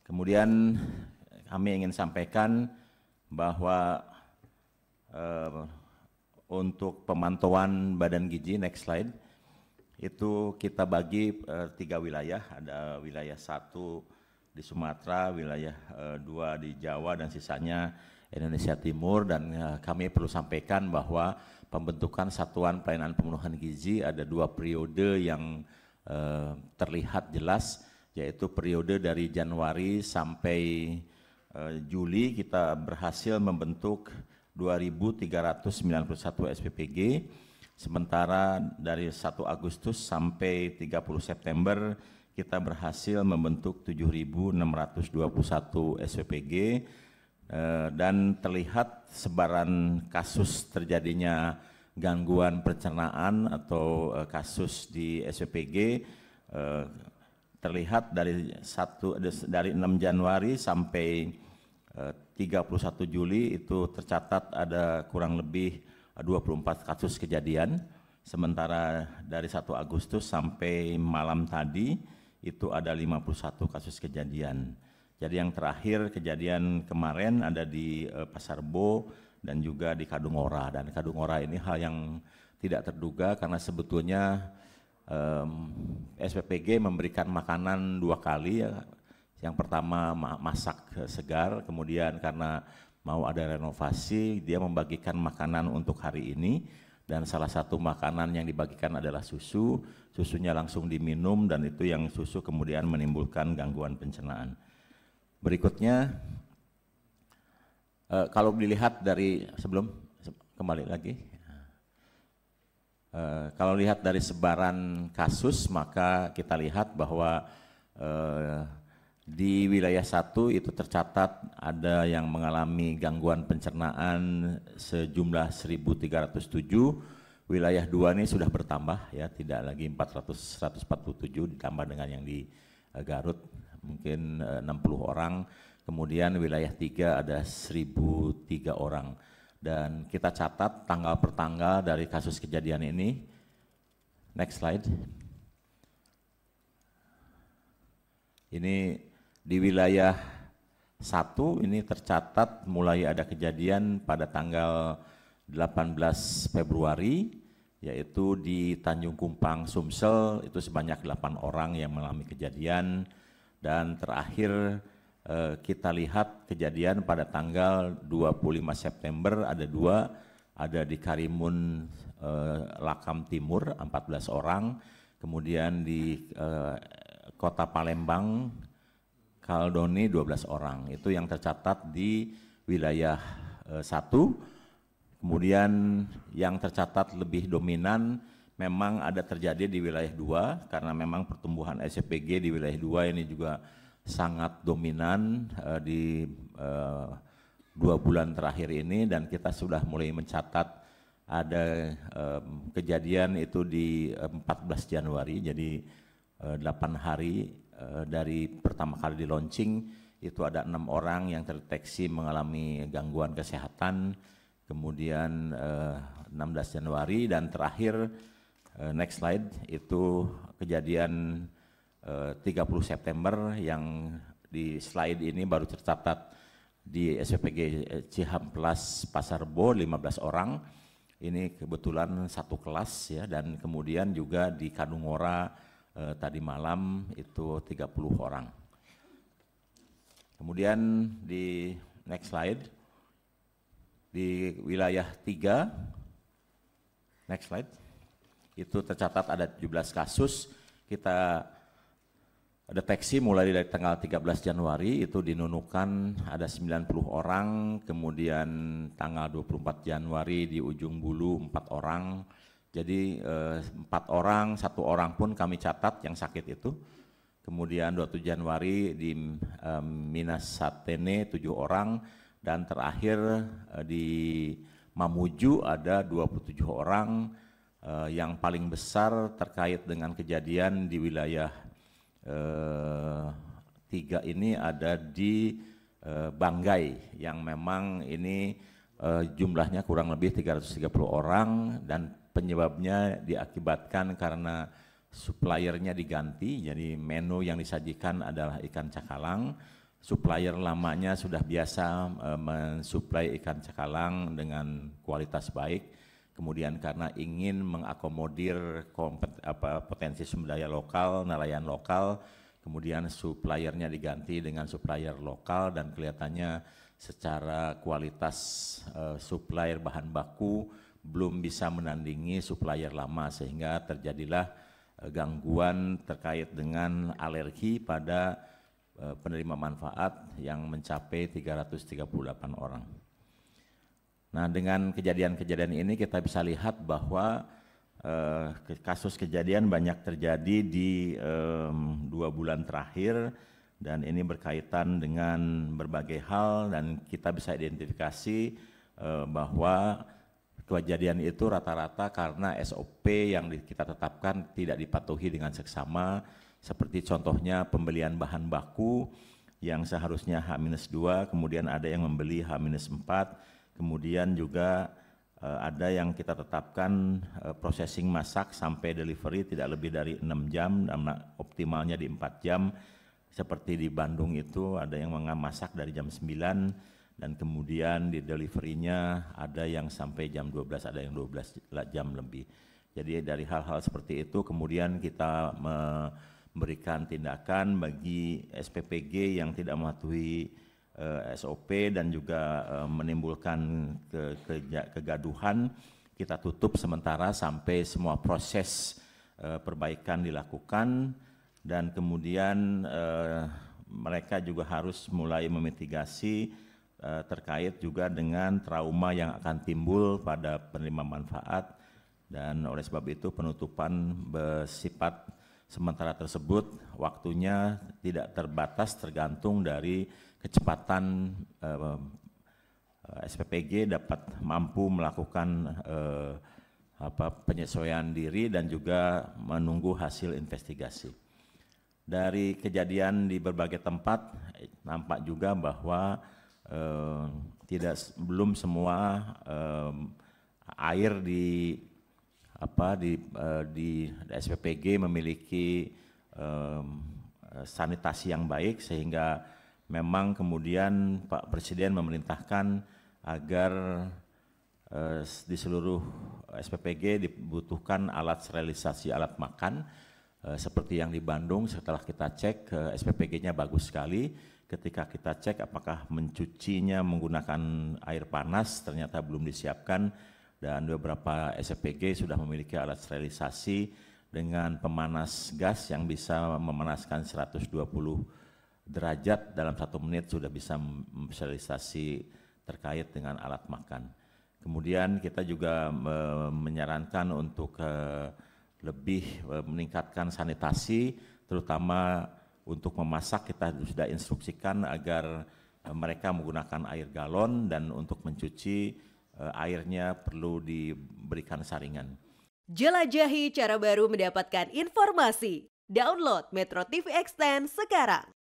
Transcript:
Kemudian kami ingin sampaikan bahwa untuk pemantauan badan gizi, next slide, itu kita bagi 3 wilayah, ada wilayah 1 di Sumatera, wilayah 2 di Jawa, dan sisanya Indonesia Timur. Dan kami perlu sampaikan bahwa pembentukan Satuan Pelayanan Pemenuhan Gizi ada 2 periode yang terlihat jelas, yaitu periode dari Januari sampai Juli kita berhasil membentuk 2.391 SPPG, sementara dari 1 Agustus sampai 30 September kita berhasil membentuk 7.621 SPPG, dan terlihat sebaran kasus terjadinya gangguan pencernaan atau kasus di SPPG terlihat dari 6 Januari sampai 31 Juli itu tercatat ada kurang lebih 24 kasus kejadian, sementara dari 1 Agustus sampai malam tadi itu ada 51 kasus kejadian. Jadi yang terakhir kejadian kemarin ada di Pasar Bo dan juga di Kadungora, dan Kadungora ini hal yang tidak terduga karena sebetulnya SPPG memberikan makanan 2 kali ya. Yang pertama masak segar, kemudian karena mau ada renovasi dia membagikan makanan untuk hari ini, dan salah satu makanan yang dibagikan adalah susu. Susunya langsung diminum dan itu yang susu kemudian menimbulkan gangguan pencernaan. Berikutnya kalau dilihat dari kembali lagi, kalau lihat dari sebaran kasus maka kita lihat bahwa di wilayah 1 itu tercatat ada yang mengalami gangguan pencernaan sejumlah 1.307, wilayah 2 ini sudah bertambah ya, tidak lagi 147 ditambah dengan yang di Garut mungkin 60 orang, kemudian wilayah 3 ada 1.003 orang. Dan kita catat tanggal per tanggal dari kasus kejadian ini. Next slide. Ini di wilayah 1 ini tercatat mulai ada kejadian pada tanggal 18 Februari, yaitu di Tanjung Kumpang, Sumsel, itu sebanyak 8 orang yang mengalami kejadian. Dan terakhir kita lihat kejadian pada tanggal 25 September ada 2, ada di Karimun Lakam Timur 14 orang, kemudian di Kota Palembang Kaldoni 12 orang. Itu yang tercatat di wilayah 1. Kemudian yang tercatat lebih dominan memang ada terjadi di wilayah 2 karena memang pertumbuhan SPPG di wilayah 2 ini juga sangat dominan di 2 bulan terakhir ini, dan kita sudah mulai mencatat ada kejadian itu di 14 Januari, jadi 8 hari dari pertama kali di launching itu ada 6 orang yang terdeteksi mengalami gangguan kesehatan, kemudian 16 Januari dan terakhir next slide itu kejadian 30 September yang di slide ini baru tercatat di SPPG Cihamplas Pasar Bo 15 orang. Ini kebetulan satu kelas ya, dan kemudian juga di Kadungora tadi malam itu 30 orang. Kemudian di next slide di wilayah 3 next slide itu tercatat ada 17 kasus. Kita deteksi mulai dari tanggal 13 Januari itu di Nunukan ada 90 orang, kemudian tanggal 24 Januari di Ujung Bulu 4 orang. Jadi 4 orang, 1 orang pun kami catat yang sakit itu. Kemudian 27 Januari di Minas Satene 7 orang, dan terakhir di Mamuju ada 27 orang. Yang paling besar terkait dengan kejadian di wilayah 3 ini ada di Banggai yang memang ini jumlahnya kurang lebih 330 orang, dan penyebabnya diakibatkan karena suppliernya diganti, jadi menu yang disajikan adalah ikan cakalang, supplier lamanya sudah biasa mensuplai ikan cakalang dengan kualitas baik. Kemudian karena ingin mengakomodir potensi sumber daya lokal, nelayan lokal, kemudian suppliernya diganti dengan supplier lokal dan kelihatannya secara kualitas supplier bahan baku belum bisa menandingi supplier lama sehingga terjadilah gangguan terkait dengan alergi pada penerima manfaat yang mencapai 338 orang. Nah, dengan kejadian-kejadian ini kita bisa lihat bahwa kasus kejadian banyak terjadi di 2 bulan terakhir dan ini berkaitan dengan berbagai hal dan kita bisa identifikasi bahwa kejadian itu rata-rata karena SOP yang kita tetapkan tidak dipatuhi dengan seksama. Seperti contohnya pembelian bahan baku yang seharusnya H-2, kemudian ada yang membeli H-4, kemudian juga ada yang kita tetapkan processing masak sampai delivery tidak lebih dari 6 jam, optimalnya di 4 jam. Seperti di Bandung itu ada yang memasak dari jam 9 dan kemudian di delivery-nya ada yang sampai jam 12, ada yang 12 jam lebih. Jadi dari hal-hal seperti itu kemudian kita memberikan tindakan bagi SPPG yang tidak mematuhi SOP dan juga menimbulkan kegaduhan. Kita tutup sementara sampai semua proses perbaikan dilakukan dan kemudian mereka juga harus mulai memitigasi terkait juga dengan trauma yang akan timbul pada penerima manfaat dan oleh sebab itu penutupan bersifat sementara tersebut waktunya tidak terbatas tergantung dari kecepatan SPPG dapat mampu melakukan penyesuaian diri dan juga menunggu hasil investigasi. Dari kejadian di berbagai tempat nampak juga bahwa belum semua air di SPPG memiliki sanitasi yang baik sehingga memang kemudian Pak Presiden memerintahkan agar di seluruh SPPG dibutuhkan alat sterilisasi alat makan seperti yang di Bandung. Setelah kita cek SPPG-nya bagus sekali. Ketika kita cek apakah mencucinya menggunakan air panas ternyata belum disiapkan dan beberapa SPPG sudah memiliki alat sterilisasi dengan pemanas gas yang bisa memanaskan 120 derajat dalam 1 menit sudah bisa sterilisasi terkait dengan alat makan. Kemudian kita juga menyarankan untuk lebih meningkatkan sanitasi terutama untuk memasak kita sudah instruksikan agar mereka menggunakan air galon dan untuk mencuci airnya perlu diberikan saringan. Jelajahi cara baru mendapatkan informasi. Download Metro TV Extend sekarang.